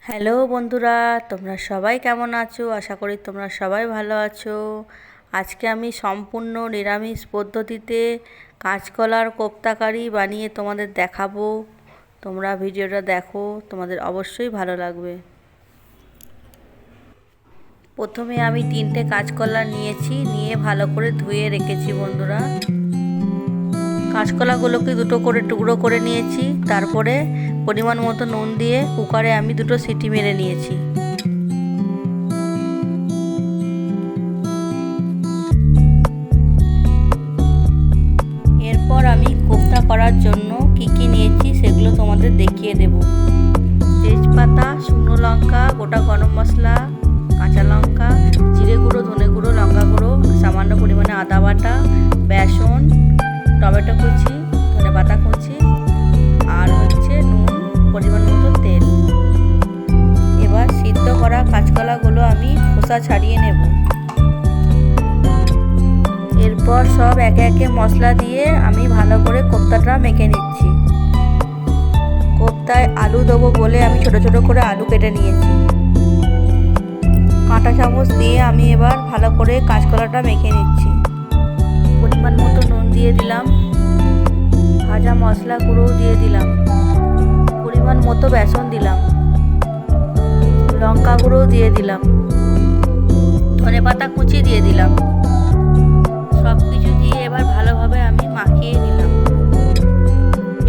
Hello বন্ধুরা, তোমরা সবাই কেমন আছো? আশা করি তোমরা সবাই ভালো আছো। আজকে আমি সম্পূর্ণ নিরামিষ পদ্ধতিতে কাঁচকলার কোপ্তা কারি বানিয়ে তোমাদের দেখাবো। তোমরা ভিডিওটা দেখো, তোমাদের অবশ্যই ভালো লাগবে। প্রথমে আমি 3টে কাঁচকলা নিয়েছি, নিয়ে ভালো করে ধুয়ে রেখেছি বন্ধুরা। কাঁচকলাগুলোকে দুটো করে টুকরো করে নিয়েছি, তারপরে পরিমাণ মতো নুন দিয়ে কুকারে আমি 2টো সিটি মেরে নিয়েছি। এরপর আমি কোপ্তা করার জন্য কি কি নিয়েছি সেগুলো তোমাদের দেখিয়ে দেব। তেজপাতা, শুকনো লঙ্কা, গোটা গরম মশলা, কাঁচা লঙ্কা, জিরে গুঁড়ো, ধনে গুঁড়ো, লঙ্কা গুঁড়ো, সামান্য পরিমাণে আদা বাটা, বেসন, টমেটো কুচি, ধনেপাতা কুচি, আর হচ্ছে নুন, পরিমাণ মতো তেল। এবার সিদ্ধ করা কাঁচকলাগুলো আমি খোসা ছাড়িয়ে নেব। এরপর সব একে একে মশলা দিয়ে আমি ভালো করে কোপ্তাটা মেখে নিচ্ছি। কোপ্তায় আলু দেবো বলে আমি ছোট ছোট করে আলু কেটে নিয়েছি। কাঁটা চামচ দিয়ে আমি এবার ভালো করে কাঁচকলাটা মেখে নিচ্ছি। পরিমাণ মতো নুন দিয়ে দিলাম, ভাজা মশলা গুঁড়োও দিয়ে দিলাম, পরিমাণ মতো বেসন দিলাম, লঙ্কা গুঁড়োও দিয়ে দিলাম, ধনেপাতা কুচি দিয়ে দিলাম। সব কিছু দিয়ে এবার ভালোভাবে আমি মাখিয়ে নিলাম।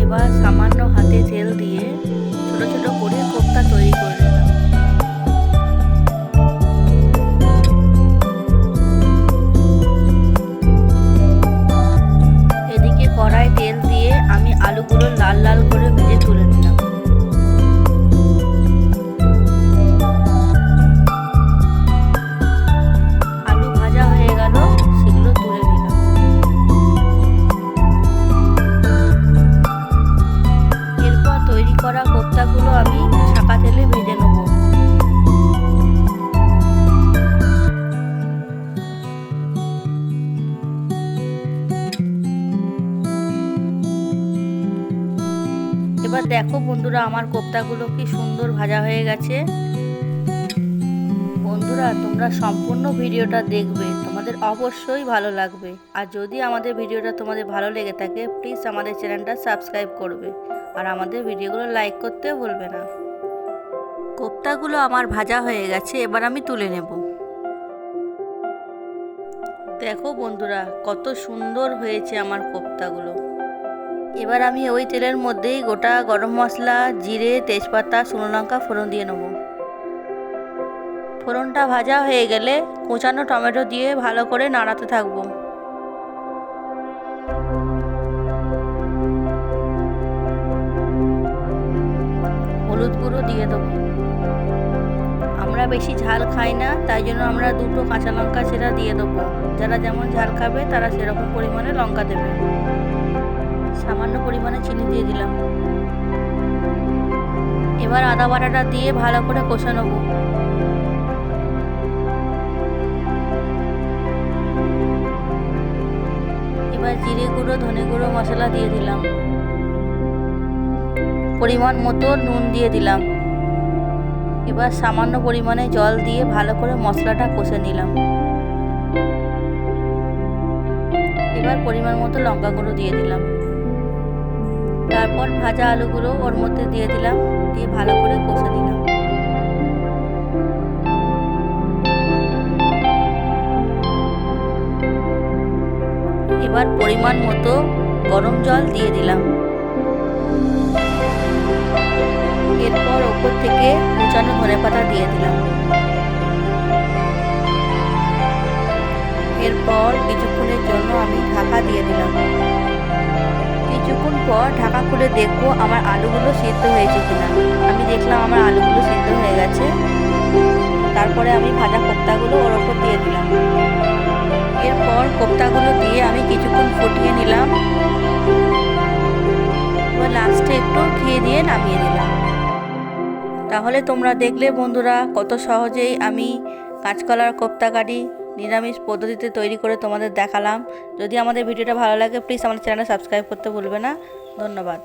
এবার সামান্য হাতে তেল দিয়ে ছোট ছোট করে কোপ্তা তৈরি করে নিলাম। এদিকে কড়াই তেল দিয়ে আমি আলুগুলো লাল লাল করে ভেজে তুলে নিলাম। আলু ভাজা হয়ে গেল, সেগুলো তুলে নিলাম। এরপর তৈরি করা কোপ্তাগুলো আমি ছাঁকা তেলে ভেজে নেব। এবার দেখো বন্ধুরা, আমার কোপ্তাগুলো কি সুন্দর ভাজা হয়ে গেছে। বন্ধুরা, তোমরা সম্পূর্ণ ভিডিওটা দেখবে, তোমাদের অবশ্যই ভালো লাগবে। আর যদি আমাদের ভিডিওটা তোমাদের ভালো লেগে থাকে, প্লিজ আমাদের চ্যানেলটা সাবস্ক্রাইব করবে আর আমাদের ভিডিওগুলো লাইক করতে ভুলবে না। কোপ্তাগুলো আমার ভাজা হয়ে গেছে, এবার আমি তুলে নেব। দেখো বন্ধুরা, কত সুন্দর হয়েছে আমার কোপ্তাগুলো। এবার আমি ওই তেলের মধ্যেই গোটা গরম মশলা, জিরে, তেজপাতা, শুকনো লঙ্কা ফোড়ন দিয়ে নেব। ফোড়নটা ভাজা হয়ে গেলে কুচানো টমেটো দিয়ে ভালো করে নাড়াতে থাকবো। হলুদ গুঁড়ো দিয়ে দেবো। আমরা বেশি ঝাল খাই না, তাই জন্য আমরা 2টো কাঁচা লঙ্কা সেটা দিয়ে দেবো। যারা যেমন ঝাল খাবে তারা সেরকম পরিমাণে লঙ্কা দেবে। সামান্য পরিমাণে চিনি দিয়ে দিলাম। এবার আদা বাটাটা দিয়ে ভালো করে কষে নেব। এবার জিরে গুঁড়ো, ধনে গুঁড়ো মশলা দিয়ে দিলাম। পরিমাণ মতো নুন দিয়ে দিলাম। এবার সামান্য পরিমাণে জল দিয়ে ভালো করে মশলাটা কষে নিলাম। এবার পরিমাণ মতো লঙ্কা গুঁড়ো দিয়ে দিলাম। তারপর ভাজা আলুগুলো ওর মধ্যে দিয়ে দিলাম, দিয়ে ভালো করে কষে নিলাম। এবার পরিমাণ মতো গরম জল দিয়ে দিলাম। এরপর ওপর থেকে কুচানো ধনেপাতা দিয়ে দিলাম। এরপর কিছুক্ষণের জন্য আমি ঢাকা দিয়ে দিলাম। কিছুক্ষণ পর ঢাকা খুলে দেখবো আমার আলুগুলো সিদ্ধ হয়েছে কিনা। আমি দেখলাম আমার আলুগুলো সিদ্ধ হয়ে গেছে। তারপরে আমি ভাজা কোপ্তাগুলো ওর ওপর দিয়ে দিলাম। এরপর কোপ্তাগুলো দিয়ে আমি কিছুক্ষণ ফুটিয়ে নিলাম। এবার লাস্টে একটু ঘি দিয়ে নামিয়ে দিলাম। তাহলে তোমরা দেখলে বন্ধুরা, কত সহজেই আমি কাঁচকলার কোপ্তা কারি নিরামিষ পদ্ধতিতে তৈরি করে তোমাদের দেখালাম। যদি আমাদের ভিডিওটা ভালো লাগে, প্লিজ আমাদের চ্যানেলটা সাবস্ক্রাইব করতে ভুলবে না। ধন্যবাদ।